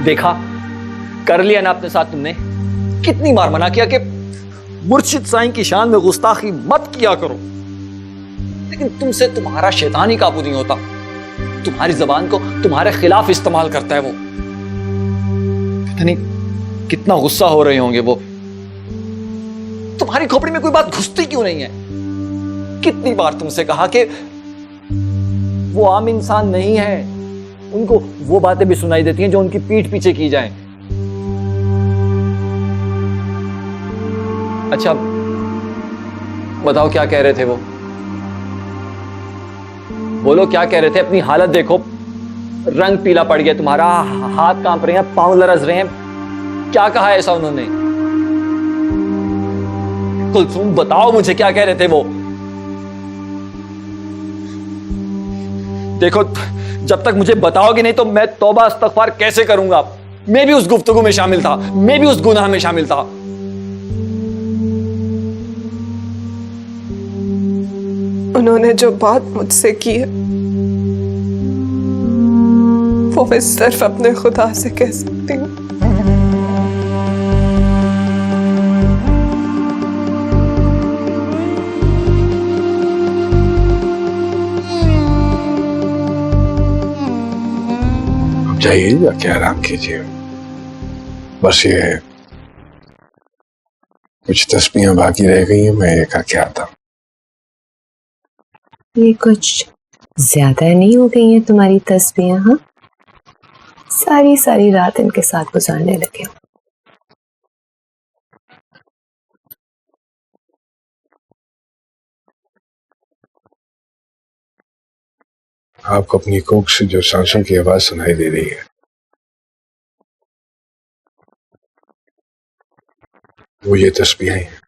देखा, कर लिया ना अपने साथ तुमने। कितनी बार मना किया कि मुर्शिद साईं की शान में गुस्ताखी मत किया करो, लेकिन तुमसे तुम्हारा शैतान ही काबू नहीं होता। तुम्हारी जबान को तुम्हारे खिलाफ इस्तेमाल करता है वो। पता नहीं कितना गुस्सा हो रहे होंगे वो। तुम्हारी खोपड़ी में कोई बात घुसती क्यों नहीं है? कितनी बार तुमसे कहा कि वो आम इंसान नहीं है, उनको वो बातें भी सुनाई देती हैं जो उनकी पीठ पीछे की जाएं। अच्छा बताओ, क्या कह रहे थे वो? बोलो क्या कह रहे थे? अपनी हालत देखो, रंग पीला पड़ गया तुम्हारा, हाथ कांप रहे हैं, पांव लरज रहे हैं। क्या कहा ऐसा उन्होंने? कुलसुम बताओ मुझे, क्या कह रहे थे वो? देखो, जब तक मुझे बताओगे नहीं तो मैं तौबा इस्तग़फ़ार कैसे करूंगा? मैं भी उस गुफ्तगू में शामिल था, मैं भी उस गुनाह में शामिल था। उन्होंने जो बात मुझसे की है वो मैं सिर्फ अपने खुदा से कह सकती हूँ। अब जाइए, जाके आराम कीजिए। बस ये है, कुछ तस्बीहें बाकी रह गई हैं, मैं ये करके आता हूँ। ये कुछ ज्यादा नहीं हो गई हैं तुम्हारी तस्बीहें? हाँ, सारी सारी रात इनके साथ गुजारने लगे हो। आपको अपनी कोख से जो सांसों की आवाज सुनाई दे रही है वो ये तस्बीहें हैं।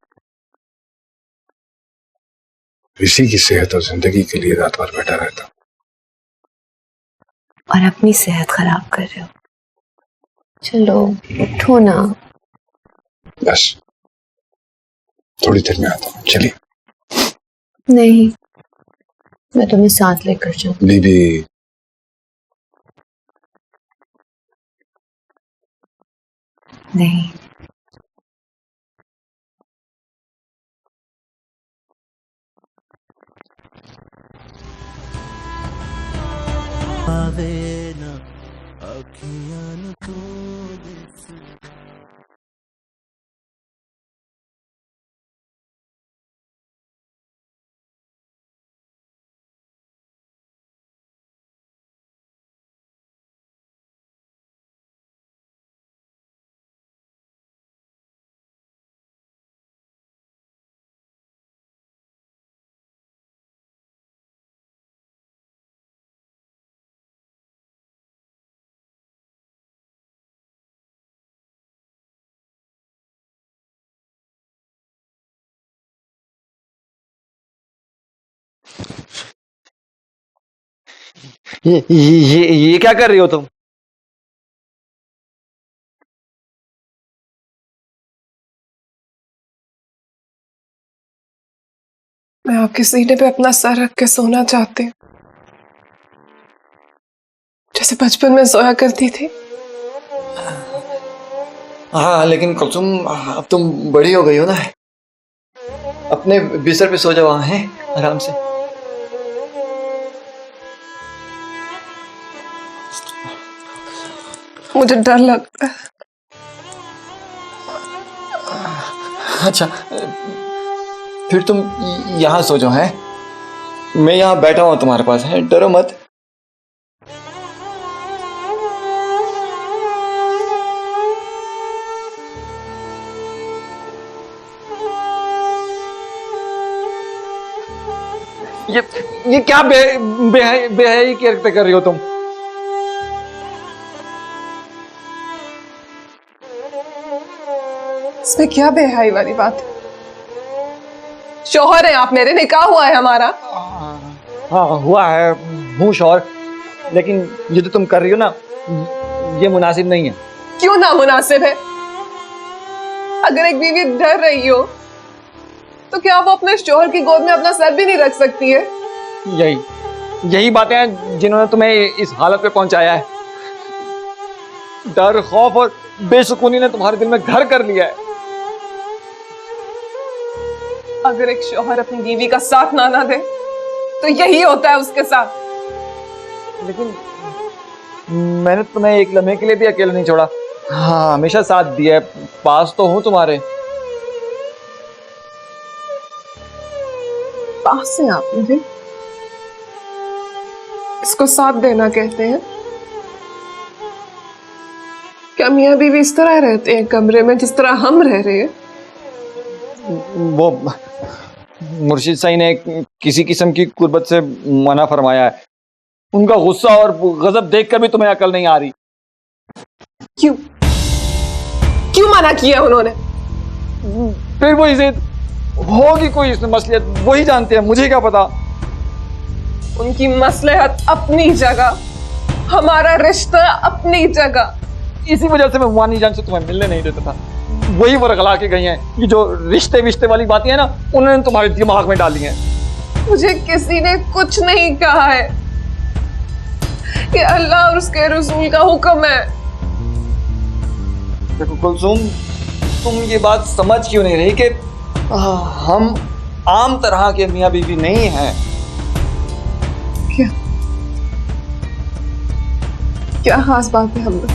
इसी की सेहत और जिंदगी के लिए रात भर बैठा रहता हूं। और अपनी सेहत खराब कर रहे हो। चलो उठो ना। बस थोड़ी देर में आता हूँ, चलिए। नहीं, मैं तुम्हें साथ लेकर जाऊं। बीबी, नहीं, आवे ना अखियां को दिस। ये क्या कर रही हो तुम? मैं आपके सीने पे अपना सर रख के सोना चाहती हूँ, जैसे बचपन में सोया करती थी। हाँ, लेकिन कुलसुम अब तुम बड़ी हो गई हो ना, अपने बिस्तर पे सो जाओ, हैं आराम से। मुझे डर लगता है। अच्छा फिर तुम यहाँ सो जाओ, हैं? मैं यहाँ बैठा हूँ तुम्हारे पास, है, डरो मत। ये क्या बेहयाई की हरकतें कर रही हो तुम? इसमें क्या बेहयाई वाली बात है? शौहर है आप मेरे, निकाह हुआ है हमारा। हाँ हुआ है, हूँ शौहर, लेकिन ये तो तुम कर रही हो ना, ये मुनासिब नहीं है। क्यों ना मुनासिब है? अगर एक बीवी डर रही हो तो क्या वो अपने शौहर की गोद में अपना सर भी नहीं रख सकती है? यही बातें हैं जिन्होंने तुम्हें इस हालत पे पहुंचाया है। डर, खौफ और बेसुकूनी ने तुम्हारे दिल में घर कर लिया है। अगर एक शौहर अपनी बीवी का साथ ना दे तो यही होता है उसके साथ। लेकिन मैंने तुम्हें एक लम्हे के लिए भी अकेला नहीं छोड़ा। हाँ, हमेशा साथ दिया है, पास तो हूं तुम्हारे। पास से आप मेरे, इसको साथ देना कहते हैं। क्या मियाँ बीवी इस तरह रहते हैं कमरे में जिस तरह हम रह रहे हैं? वो मुर्शिद साईं ने किसी किस्म की कुर्बत से मना फरमाया है। उनका गुस्सा और गजब देखकर भी तुम्हें अकल नहीं आ रही। क्यों क्यों मना किया उन्होंने? फिर वो जिद होगी कोई इसमें मसलियत, वही जानते हैं, मुझे क्या पता। उनकी मसलहत अपनी जगह, हमारा रिश्ता अपनी जगह। इसी वजह से मैं वानी जान से तुम्हें मिलने नहीं देता था। वही वर्गला के गई हैं। ये जो रिश्ते विश्ते वाली बातें हैं ना, उन्होंने तुम्हारे दिमाग में डाली हैं। मुझे किसी ने कुछ नहीं कहा है कि अल्लाह और उसके रसूल का हुक्म है। देखो कुलसुम, तुम ये बात समझ क्यों नहीं रही कि हम आम तरह के मियाँ बीवी नहीं हैं। क्या खास बात है हम में?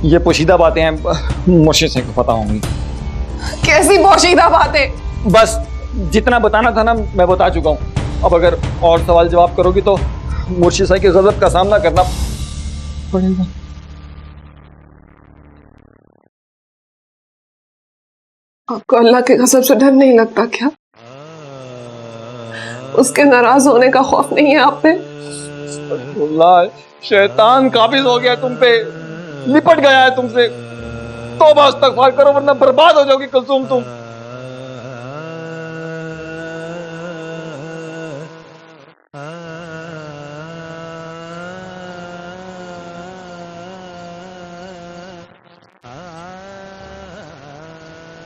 ये पोशीदा बातें हैं, मुर्शिद से पता होंगी। कैसी पोशीदा बातें? बस जितना बताना था ना, मैं बता चुका हूँ। अब अगर और सवाल जवाब करोगी तो मुर्शिद साहब के गजब का सामना करना पड़ेगा। आपको अल्लाह के गजब से डर नहीं लगता क्या? उसके नाराज होने का खौफ नहीं है आप पे? अल्लाह, शैतान काबिज हो गया तुम पे, निपट गया है तुमसे। तौबा इस्तगफार करो वरना बर्बाद हो जाओगी कुलसुम तुम।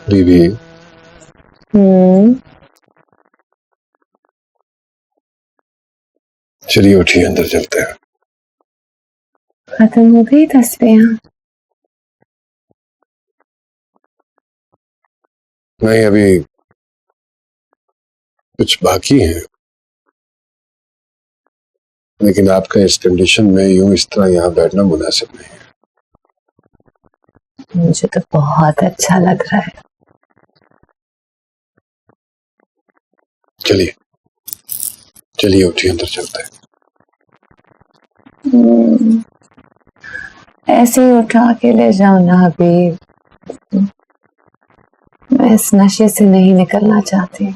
बीबी, चलिए उठिए, अंदर चलते हैं। खत्म हो गई तस्वीरें? नहीं, अभी कुछ बाकी है, लेकिन आपका इस कंडीशन में यूं इस तरह यहाँ बैठना मुनासिब नहीं है। मुझे तो बहुत अच्छा लग रहा है। चलिए चलिए उठिए, अंदर चलते हैं। ऐसे ही उठा के ले जाओ ना अभी। मैं इस नशे से नहीं निकलना चाहती।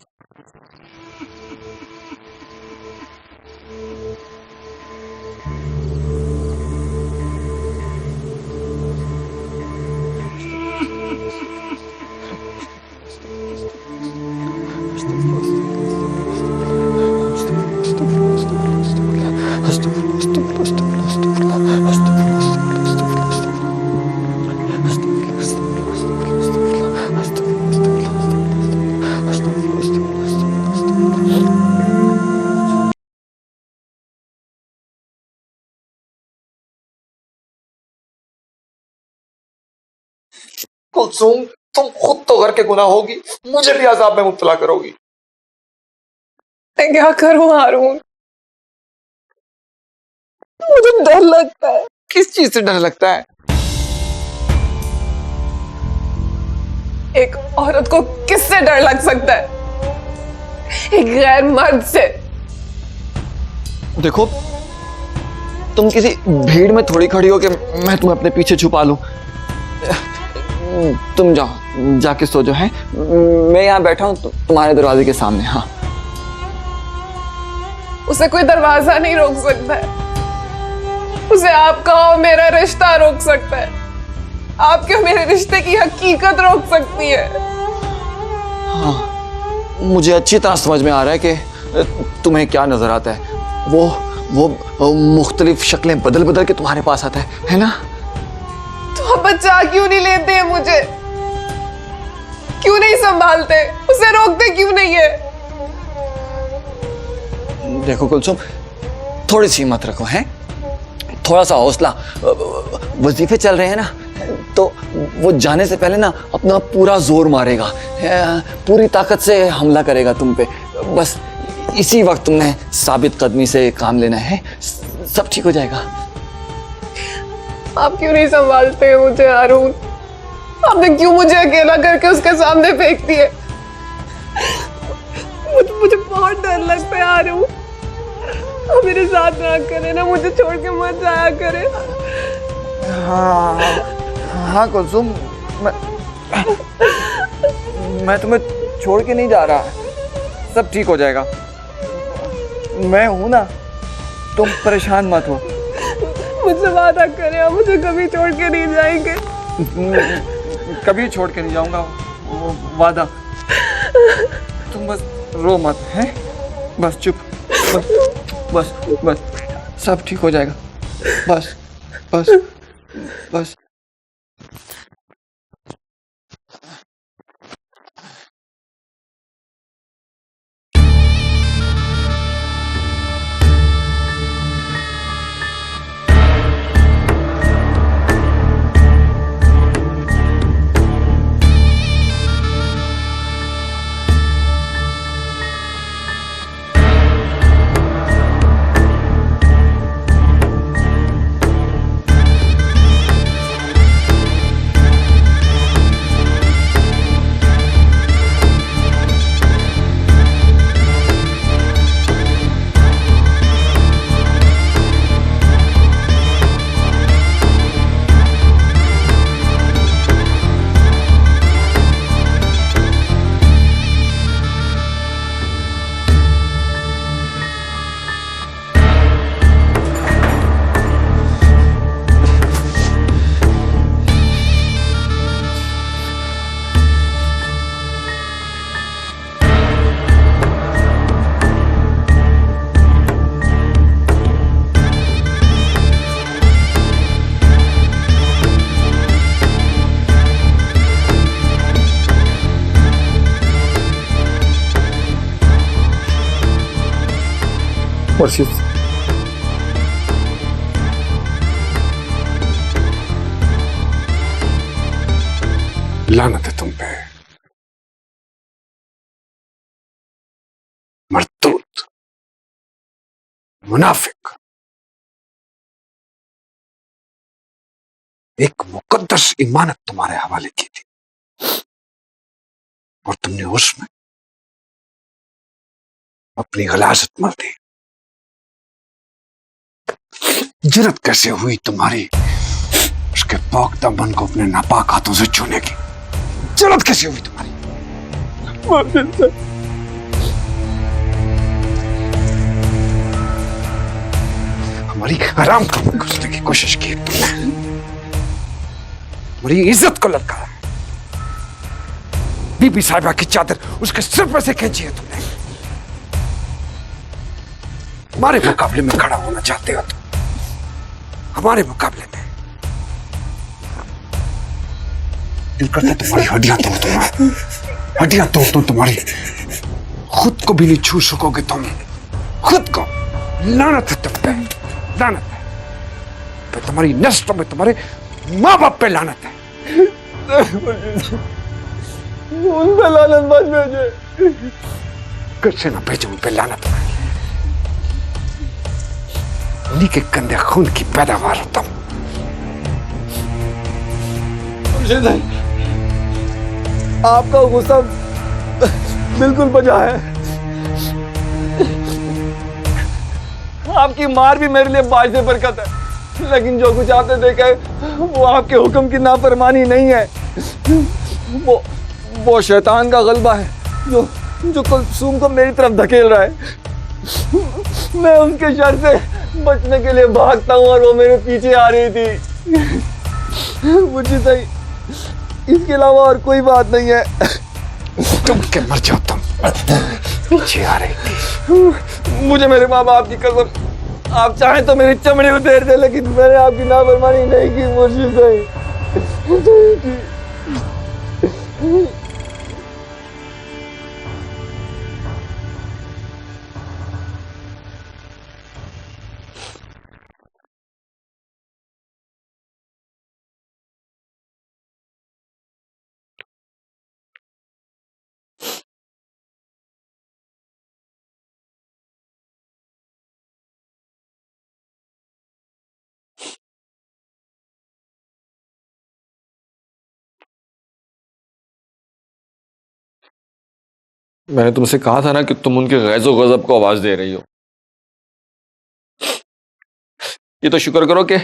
कुलसुम, तुम खुद तो घर के गुनाह होगी, मुझे भी अजाब में मुब्तला करोगी। मैं क्या करूं हारून? मुझे डर लगता है। किस चीज से डर लगता है? एक औरत को किससे डर लग सकता है? एक गैर मर्द से। देखो, तुम किसी भीड़ में थोड़ी खड़ी हो कि मैं तुम्हें अपने पीछे छुपा लूं। तुम जाओ, जाके सो जाओ। है, मैं यहाँ बैठा हूँ तुम्हारे दरवाजे के सामने। हाँ, उसे कोई दरवाजा नहीं रोक सकता है। उसे आपका और मेरा रिश्ता रोक सकता है। आपके और मेरे रिश्ते की हकीकत रोक सकती है। हाँ, मुझे अच्छी तरह समझ में आ रहा है कि तुम्हें क्या नजर आता है। वो मुख्तलिफ शक्लें बदल बदल के तुम्हारे पास आता है ना? तो आप बचा क्यों नहीं लेते हैं मुझे? क्यों नहीं संभालते? उसे रोकते क्यों नहीं है? देखो कुलसुम, थोड़ी सी हिम्मत रखो। हैं, थोड़ा सा हौसला। वजीफे चल रहे हैं ना, तो वो जाने से पहले ना अपना पूरा जोर मारेगा, पूरी ताकत से हमला करेगा तुम पे। बस इसी वक्त तुमने साबित कदमी से काम लेना है, सब ठीक हो जाएगा। आप क्यों नहीं संभालते हैं मुझे हारून? आपने क्यों मुझे अकेला करके उसके सामने फेंक दिए? मुझे बहुत डर लगता है हारून। आप मेरे साथ ना करें ना, मुझे छोड़ के मत जाया करें। हाँ हाँ कुलसुम, मैं तुम्हें छोड़ के नहीं जा रहा, सब ठीक हो जाएगा। मैं हूं ना, तुम परेशान मत हो। मुझसे वादा करें, आप मुझे कभी छोड़ के नहीं जाएंगे। कभी छोड़ के नहीं जाऊंगा, वो वादा। तुम बस रो मत, हैं? बस चुप, बस बस बस, सब ठीक हो जाएगा। बस बस बस। मुर्शिद, लानत है तुम पे, मरदूद, मुनाफिक। एक मुकद्दस इमानत तुम्हारे हवाले की थी और तुमने उसमें अपनी गलाजत मर दी। जुर्रत कैसे हुई तुम्हारी उसके पाक दामन को अपने नापाक हाथों से छूने की? जुर्रत कैसे हुई तुम्हारी? हमारी हराम कमाई घुसने की कोशिश की तुमने, हमारी इज्जत को लटकाया, बीबी साहिबा की चादर उसके सिर पर से खींची है तुमने। हमारे मुकाबले में खड़ा होना चाहते हो तुम, हमारे मुकाबले में? दिल करता तुम्हारी हड्डियां तोड़ दूं, हड्डियां तोड़ दूं तुम्हारी। खुद को भी नहीं छू सकोगे तुम, खुद को। लानत है तुम पे, लानत है। तो तुम्हारी नस्लों में तुम्हारे माँ बाप पे लानत है। उन पे लानत मत भेजे। कैसे ना भेजो उन पे लानत? उन्हीं के गंदे खून की पैदावार हो तुम। मुर्शिद भाई, आपका गुस्सा बिल्कुल बजा है। आपकी मार भी मेरे लिए बाइज़ बरकत है, लेकिन जो कुछ आपने देखा है वो आपके हुक्म की नाफरमानी नहीं है, वो शैतान का गलबा है जो कुलसूम को मेरी तरफ धकेल रहा है। मैं उसके शर से बचने के लिए भागता हूँ और वो मेरे पीछे आ रही थी। मुझे सही, इसके अलावा और कोई बात नहीं है। तुम के मर जाओ तुम, पीछे आ रही थी। मुझे मेरे माँ बाप की कसम, आप चाहें तो मेरी चमड़ी उतेर दे, लेकिन मैंने आपकी नाफरमानी नहीं की मुर्शिद भाई। मैंने तुमसे कहा था ना कि तुम उनके गैज़ो गज़ब को आवाज दे रही हो। ये तो शुक्र करो कि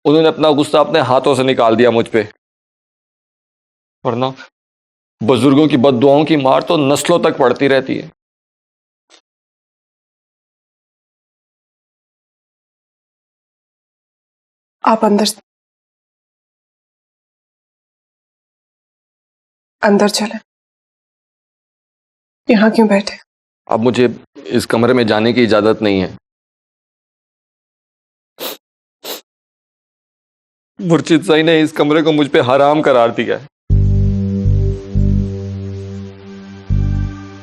उन्होंने अपना गुस्सा अपने हाथों से निकाल दिया मुझ पे, वरना बुजुर्गों की बद्दुआओं की मार तो नस्लों तक पड़ती रहती है। आप अंदर अंदर चले। यहाँ क्यों बैठे? अब मुझे इस कमरे में जाने की इजाजत नहीं है। मुर्शिद साईं ने इस कमरे को मुझ पे हराम करार दिया है।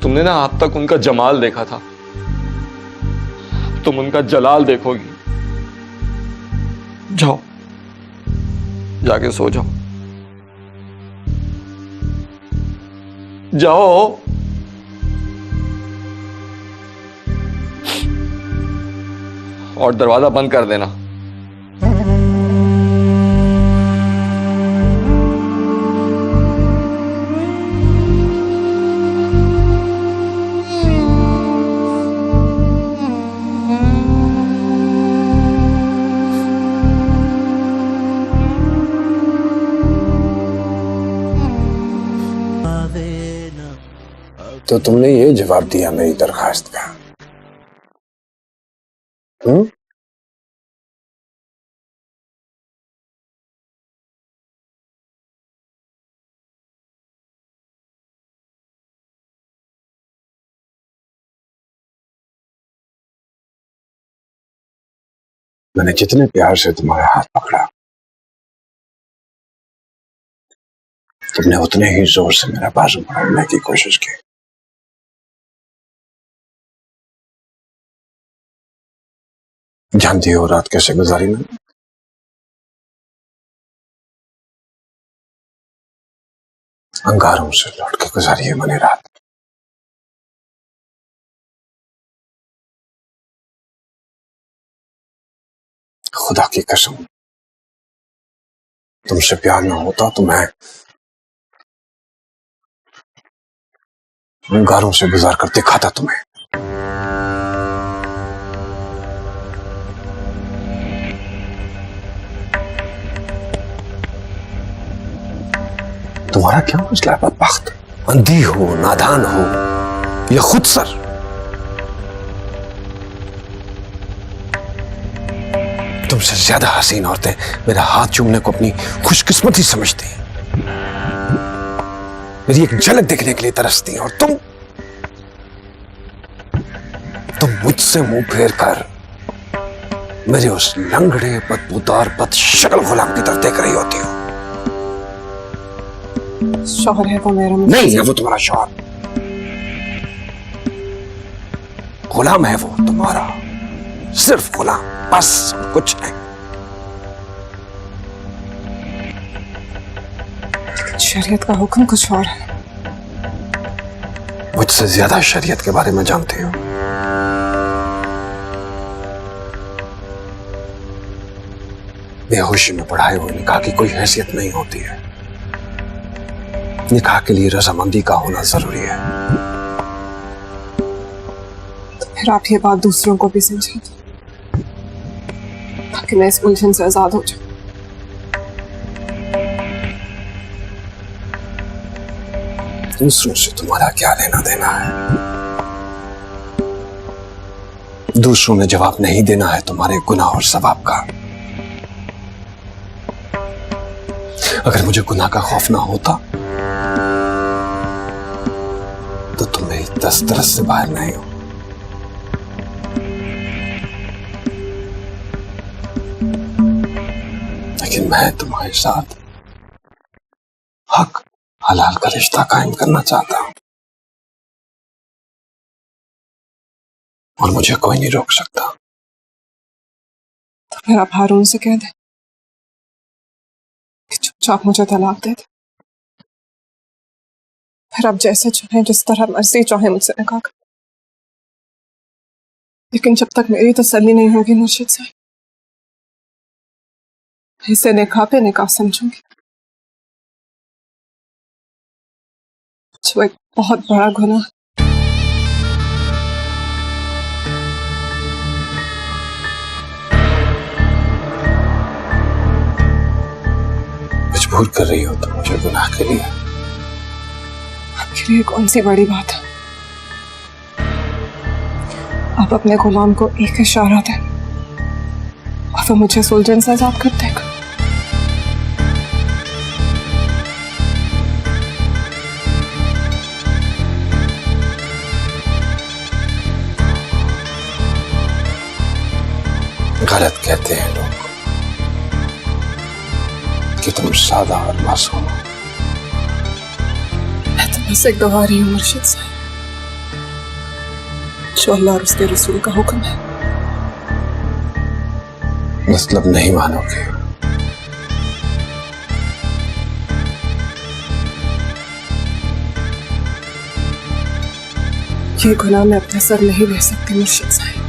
तुमने ना अब तक उनका जमाल देखा था, तुम उनका जलाल देखोगी। जाओ, जाके सो जाओ। जाओ। और दरवाजा बंद कर देना। आवे ना तो तुमने ये जवाब दिया मेरी दरखास्त का? मैंने जितने प्यार से तुम्हारे हाथ पकड़ा, तुमने उतने ही जोर से मेरा बाजू पकड़ने की कोशिश की। जानती हो रात कैसे गुजारी मैंने? अंगारों से लौट के गुजारी है मैंने रात। खुदा की कसम, तुमसे प्यार ना होता तो मैं अंगारों से गुजार कर दिखाता तुम्हें। तुम्हारा क्या मसला है बदबख्त? अंधी हो, नादान हो या खुद सर? तुमसे ज्यादा हसीन औरतें मेरा हाथ चूमने को अपनी खुशकिस्मती समझती हैं, मेरी एक झलक देखने के लिए तरसती हैं, और तुम मुझसे मुंह फेर कर मेरे उस लंगड़े बदबूदार बद शक्ल गुलाम की तरफ देख रही होती हो। शौहर है वो मेरा? नहीं है वो तुम्हारा शौहर, गुलाम है वो तुम्हारा, सिर्फ गुलाम, बस कुछ नहीं। शरीयत का हुक्म कुछ और है। मुझसे ज्यादा शरीयत के बारे में जानते हो। बेहोशी में पढ़ाए हुए निकाह की कोई हैसियत नहीं होती है। निकाह के लिए रजामंदी का होना जरूरी है। तो फिर आप ये बात दूसरों को भी समझा दो, ताकि मैं इस उलझन से आजाद हो जाऊं। दूसरों से तुम्हारा क्या लेना देना है? दूसरों ने जवाब नहीं देना है तुम्हारे गुनाह और सवाब का। अगर मुझे गुनाह का खौफ ना होता तो तुम मेरी दस्तरस से बाहर नहीं हो। लेकिन मैं तुम्हारे साथ हक हलाल का रिश्ता कायम करना चाहता हूं, और मुझे कोई नहीं रोक सकता। तो फिर आप हारून से कह दें कि चुपचाप मुझे तलाक दे दे। फिर आप जैसे चाहें, जिस तरह मर्जी चाहें मुझसे निकाह कर। लेकिन जब तक मेरी तसल्ली नहीं होगी मुर्शिद साहब, इसे निकाह पे निकाह समझूंगी, जो एक बहुत बड़ा गुनाह। मजबूर कर रही हो तुम मुझे गुनाह के लिए। आखिर ये कौन सी बड़ी बात है? आप अपने गुलाम को एक इशारा दें और फिर मुझे सुलझन से आजाद कर देगा। गलत कहते हैं लोग कि तुम सादा और मासूम हो। मैं तो बस एक गवारी हूँ मुर्शिद साहब, जो अल्लाह और उसके रसूल का हुक्म है। मतलब नहीं मानोगे? ये गुनाह मैं अपने सर नहीं ले सकती मुर्शिद साहब।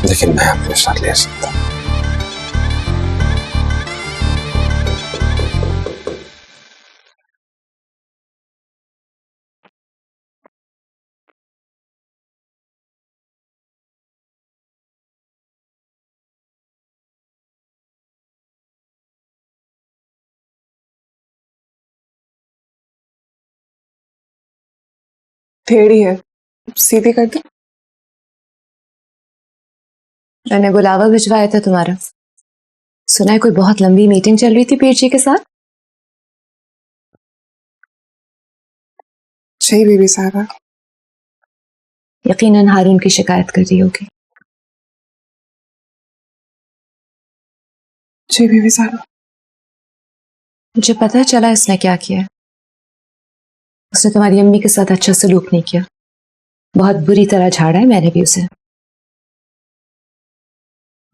लेकिन मैं अपने साथ ले सकता हूं। टेढ़ी है, सीधी कर दे। मैंने बुलावा भिजवाया था तुम्हारा। सुना है कोई बहुत लंबी मीटिंग चल रही थी पीर जी के साथ। जी बीबी साहबा। यकीनन हारून की शिकायत कर रही होगी। जी बीबी साहबा। मुझे पता चला इसने क्या किया। उसने तुम्हारी अम्मी के साथ अच्छा सलूक नहीं किया, बहुत बुरी तरह झाड़ा है मैंने भी उसे।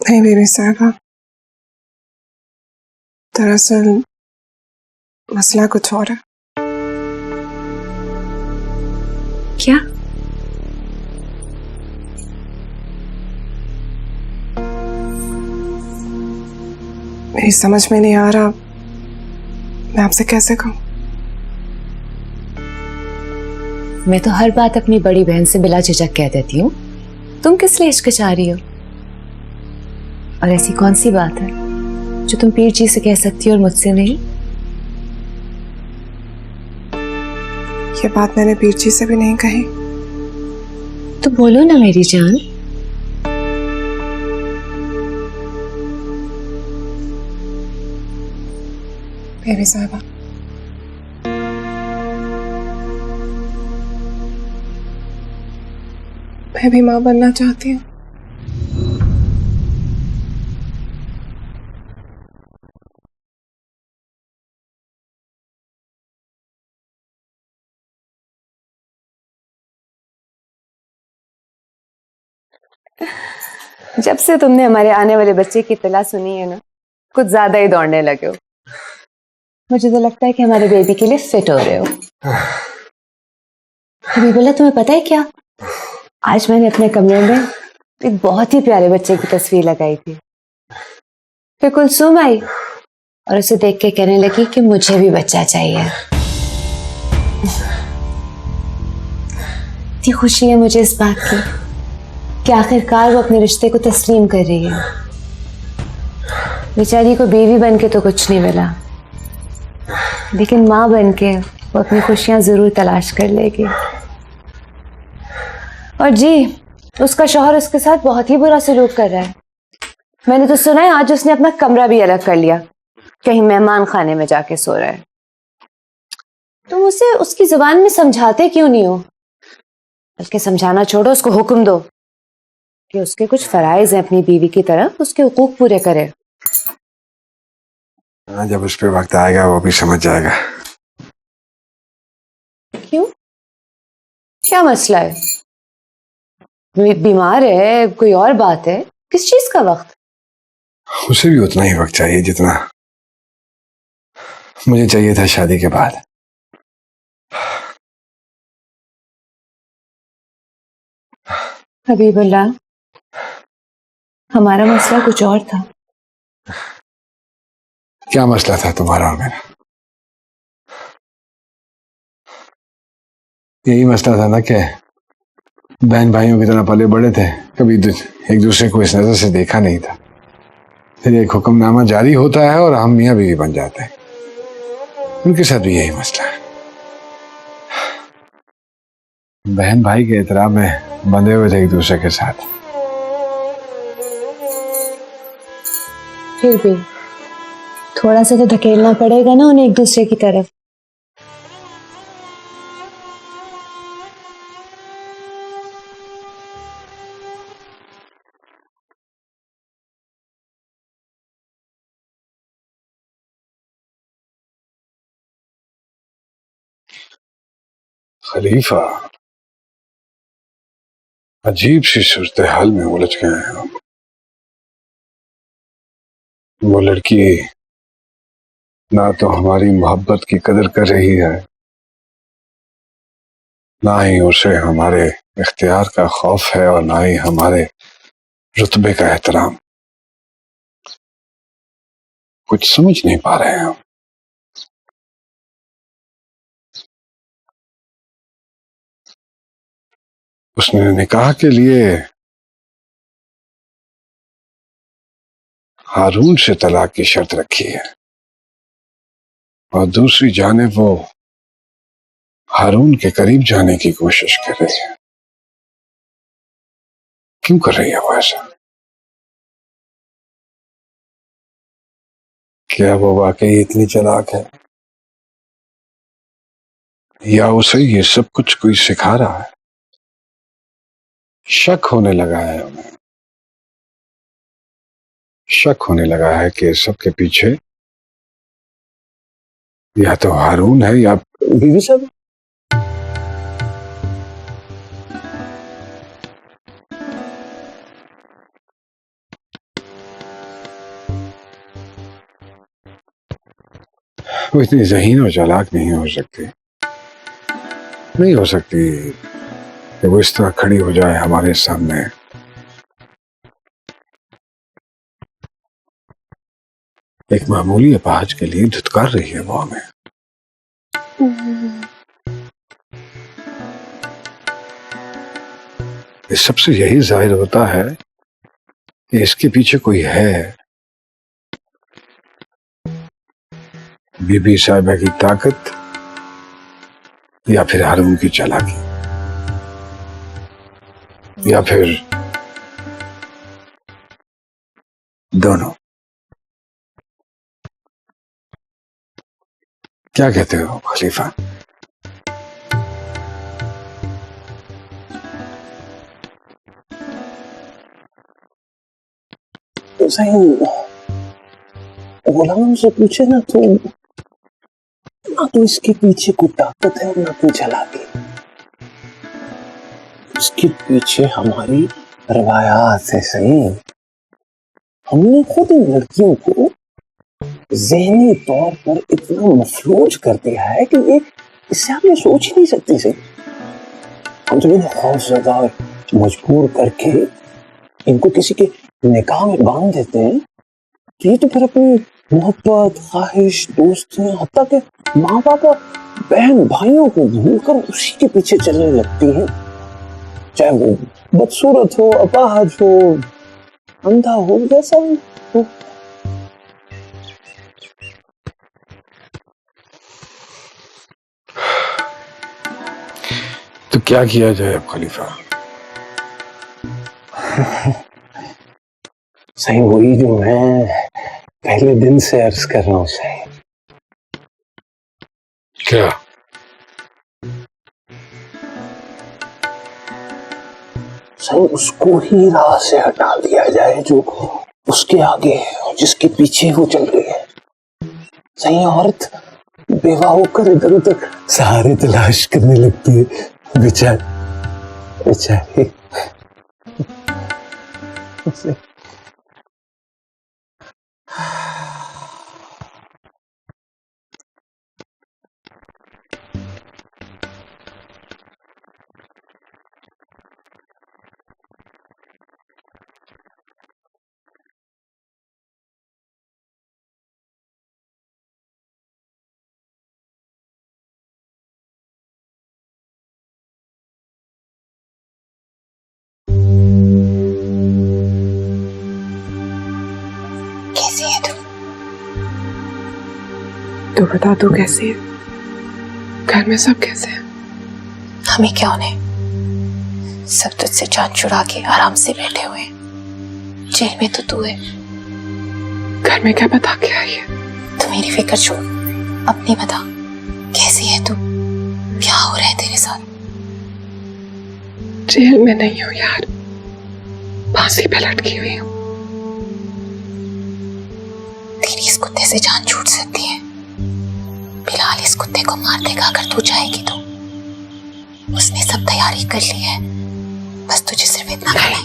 नहीं बीबी साहबा, दरअसल मसला कुछ और है। क्या? मेरी समझ में नहीं आ रहा मैं आपसे कैसे कहूं। मैं तो हर बात अपनी बड़ी बहन से बिला झिझक कह देती हूँ, तुम किस लिए हिचकिचा रही हो? और ऐसी कौन सी बात है जो तुम पीर जी से कह सकती हो और मुझसे नहीं? ये बात मैंने पीर जी से भी नहीं कही। तो बोलो ना मेरी जान। बेबी साहबा, मैं भी मां बनना चाहती हूँ। जब से तुमने हमारे आने वाले बच्चे की इत्तला सुनी है ना, कुछ ज्यादा ही दौड़ने लगे हो। मुझे तो लगता है कि हमारे बेबी के लिए फिट हो रहे हो। अभी बोला, तुम्हें पता है क्या, आज मैंने अपने कमरे में एक बहुत ही प्यारे बच्चे की तस्वीर लगाई थी। फिर कुलसूम आई और उसे देख के कहने लगी कि मुझे भी बच्चा चाहिए। इतनी खुशी है मुझे इस बात की कि आखिरकार वो अपने रिश्ते को तस्लीम कर रही है। बेचारी को बीवी बन के तो कुछ नहीं मिला, लेकिन माँ बन के वो अपनी खुशियां जरूर तलाश कर लेगी। और जी, उसका शौहर उसके साथ बहुत ही बुरा सलूक कर रहा है। मैंने तो सुना है आज उसने अपना कमरा भी अलग कर लिया, कहीं मेहमान खाने में जाके सो रहा है। तुम उसे उसकी जुबान में समझाते क्यों नहीं हो? बल्कि समझाना छोड़ो, उसको हुक्म दो कि उसके कुछ फराइज हैं अपनी बीवी की तरफ, उसके हुकूक पूरे करे। जब उस पर वक्त आएगा वो भी समझ जाएगा। क्यों? क्या मसला है? बीमार है, कोई और बात है? किस चीज का वक्त? उसे भी उतना ही वक्त चाहिए जितना मुझे चाहिए था शादी के बाद। हबीबुल्लाह, हमारा मसला कुछ और था। क्या मसला था तुम्हारा और मेरा? यही मसला था ना कि बहन भाइयों की तरह पले बड़े थे, कभी एक दूसरे को इस नजर से देखा नहीं था। फिर एक हुक्मनामा जारी होता है और हम मियाँ बीवी बन जाते हैं। उनके साथ भी यही मसला है। बहन भाई के एहतराम में बंधे हुए थे एक दूसरे के साथ। फिर भी थोड़ा सा तो धकेलना पड़ेगा ना उन्हें एक दूसरे की तरफ। खलीफा, अजीब सी सूरत हाल में उलझ गए हैं हम। वो लड़की ना तो हमारी मोहब्बत की कदर कर रही है, ना ही उसे हमारे इख्तियार का खौफ है, और ना ही हमारे रुतबे का एहतराम। कुछ समझ नहीं पा रहे हैं हम। उसने निकाह के लिए हारून से तलाक की शर्त रखी है, और दूसरी जानिब वो हारून के करीब जाने की कोशिश कर रही है। क्यों कर रही है वो ऐसा? क्या वो वाकई इतनी चालाक है, या उसे ये सब कुछ कोई सिखा रहा है? शक होने लगा है हमें। शक होने लगा है कि सबके पीछे या तो हारून है या बीवी साहब। वो इतनी ज़हीन और चालाक नहीं हो सकती। नहीं हो सकती कि वो इस तरह खड़ी हो जाए हमारे सामने। एक मामूली अपाहज के लिए धुतकार रही है वो हमें। इस सबसे यही जाहिर होता है कि इसके पीछे कोई है। बीबी साहिबा की ताकत या फिर हारून की चालाकी, या फिर दोनों। क्या कहते हो खलीफा? सही गुलाम से पूछे ना तो इसके पीछे कोई ताकत है, ना कोई चालाकी। इसके पीछे हमारी रवायात है। सही, हमने खुद इन लड़कियों को ज़हनी तौर पर इतना मफलूज कर दिया है कि ये इससे आगे सोच ही नहीं सकती। सही, हम तो इन्हें खौफजदा और मजबूर करके इनको किसी के निकाह में बांध देते हैं, तो ये तो फिर अपनी मोहब्बत, ख्वाहिश, दोस्तियां, हत्ता के माँ बाप और बहन भाइयों को भूलकर उसी के पीछे चलने लगती हैं, चाहे वो बदसूरत हो, अपाहज हो, अंधा हो, जैसा भी हो। तो क्या किया जाए अब खलीफा? सही वही जो मैं पहले दिन से अर्ज कर रहा हूं। सही, क्या? सही उसको ही राह से हटा दिया जाए जो उसके आगे है और जिसके पीछे वो चल रही है। सही, औरत बेवा होकर इधर उधर सहारे तलाश करने लगती है। बेचारी तो बता तू कैसी है? घर में सब कैसे हैं? हमें क्या उन्हें, सब तुझसे जान छुड़ा के आराम से बैठे हुए हैं। जेल में तो तू है। घर में क्या बता के आई है? तू मेरी फिक्र छोड़, अपनी बता, कैसी है तू, क्या हो रहा है तेरे साथ? जेल में नहीं हूँ यार, फांसी पे लटकी हुई हूँ। तेरी इस कुत्ते से जान छूट सकती है। बिलाल इस कुत्ते को मार देगा अगर तू चाहेगी तो। उसने सब तैयारी कर ली है, बस तुझे सिर्फ इतना करना है।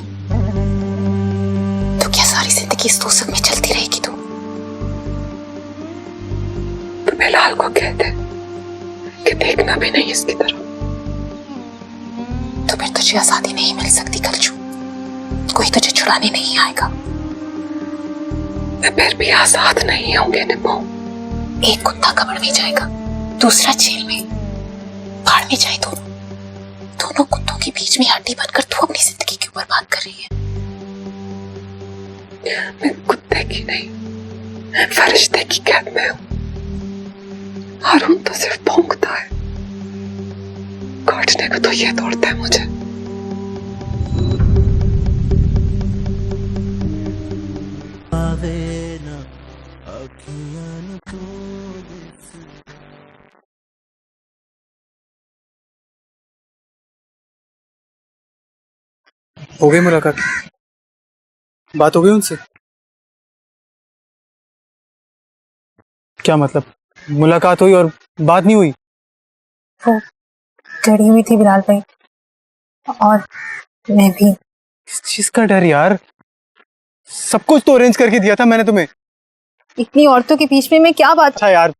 तो क्या सारी जिंदगी इस दोजख में चलती रहेगी तू? तो बिलाल को कह दे कि देखना भी नहीं इसकी तरफ। तो फिर तुझे आजादी नहीं मिल सकती कलजू, कोई तुझे छुड़ाने नहीं आएगा। मैं फिर भी आजाद नहीं होंगे निम्मो। एक कुत्ता कब्र में जाएगा, दूसरा जेल में, भाड़ में जाए दोनों। दोनों कुत्तों के बीच में हड्डी बनकर तू अपनी जिंदगी क्यों बर्बाद कर रही है? मैं कुत्ते की नहीं, फरिश्ते की कैद में हूं। हारून तो सिर्फ भौंकता है, काटने को तो ये दौड़ता है मुझे। आवे ना अखियां नु तो दिस हो गई मुलाकात? बात हो गई उनसे? क्या मतलब, मुलाकात हुई और बात नहीं हुई? वो डरी हुई थी बिलाल भाई, और मैं भी। किस चीज का डर यार? सब कुछ तो अरेंज करके दिया था मैंने तुम्हें। इतनी औरतों के बीच में मैं क्या बात? अच्छा यार,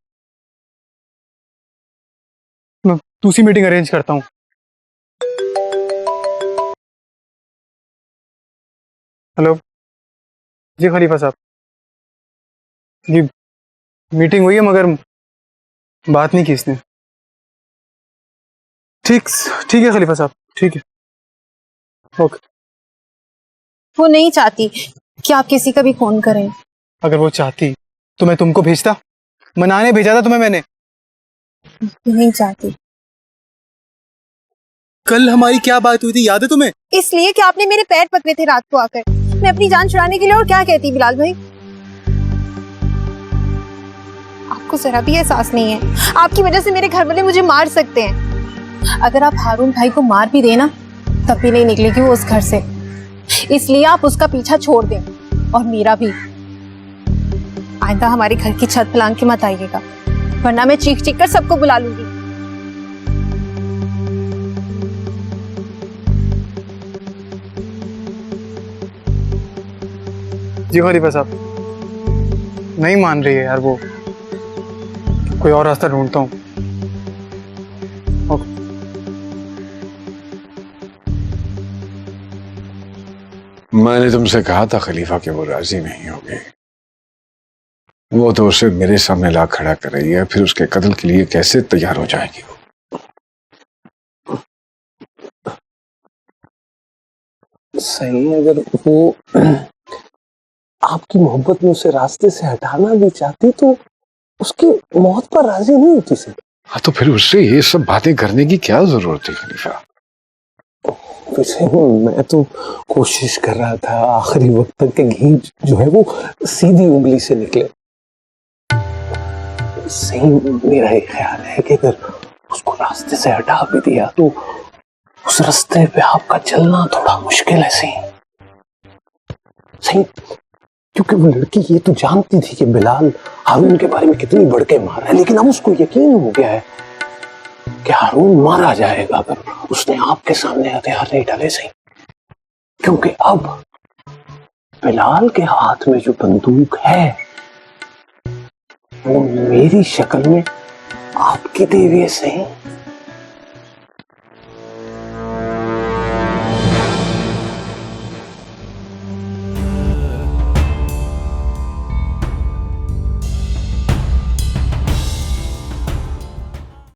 मैं दूसरी मीटिंग अरेंज करता हूँ। हेलो जी खलीफा साहब, जी मीटिंग हुई है मगर बात नहीं की इसने। ठीक ठीक है खलीफा साहब, ठीक है, ओके। वो नहीं चाहती कि आप किसी का भी फोन करें। अगर वो चाहती तो मैं तुमको भेजता, मनाने भेजा था तुम्हें मैंने। नहीं चाहती। कल हमारी क्या बात हुई थी याद है तुम्हें? इसलिए कि आपने मेरे पैर पकड़े थे रात को आकर, मैं अपनी जान छुड़ाने के लिए। और क्या कहती बिलाल भाई? आपको जरा भी एहसास नहीं है, आपकी वजह से मेरे घर वाले मुझे मार सकते हैं। अगर आप हारून भाई को मार भी देना तब भी नहीं निकलेगी वो उस घर से। इसलिए आप उसका पीछा छोड़ दें, और मेरा भी। आइंदा हमारे घर की छत फलांग के मत आइएगा, वरना मैं चीख चीख कर सबको बुला लूंगी। जी खलीफा साहब, नहीं मान रही है यार वो, कोई और रास्ता ढूंढता हूँ। ओके। मैंने तुमसे कहा था खलीफा कि वो राजी नहीं होगी। वो तो उसे मेरे सामने ला खड़ा कर रही है, फिर उसके कत्ल के लिए कैसे तैयार हो जाएगी वो? सही, अगर वो आपकी मोहब्बत में उसे रास्ते से हटाना भी चाहती तो उसकी मौत पर राजी नहीं होती सर। हाँ, तो फिर उससे ये सब बातें करने की क्या जरूरत है खलीफा? वैसे मैं तो कोशिश कर रहा था आखिरी वक्त तक के घी जो है वो सीधी उंगली से निकले। सही, मेरा ये ख्याल है कि अगर उसको रास्ते से हटा भी दिया तो उस रास्ते पे आपका चलना थोड़ा मुश्किल है। सही, क्योंकि वो लड़की ये तो जानती थी कि बिलाल हारून के बारे में कितनी बढ़के मार है, लेकिन अब उसको यकीन हो गया है कि हारून मारा जाएगा अगर उसने आपके सामने हथियार नहीं डाले। सही, क्योंकि अब बिलाल के हाथ में जो बंदूक है वो मेरी शक्ल में आपकी देवी है। सही,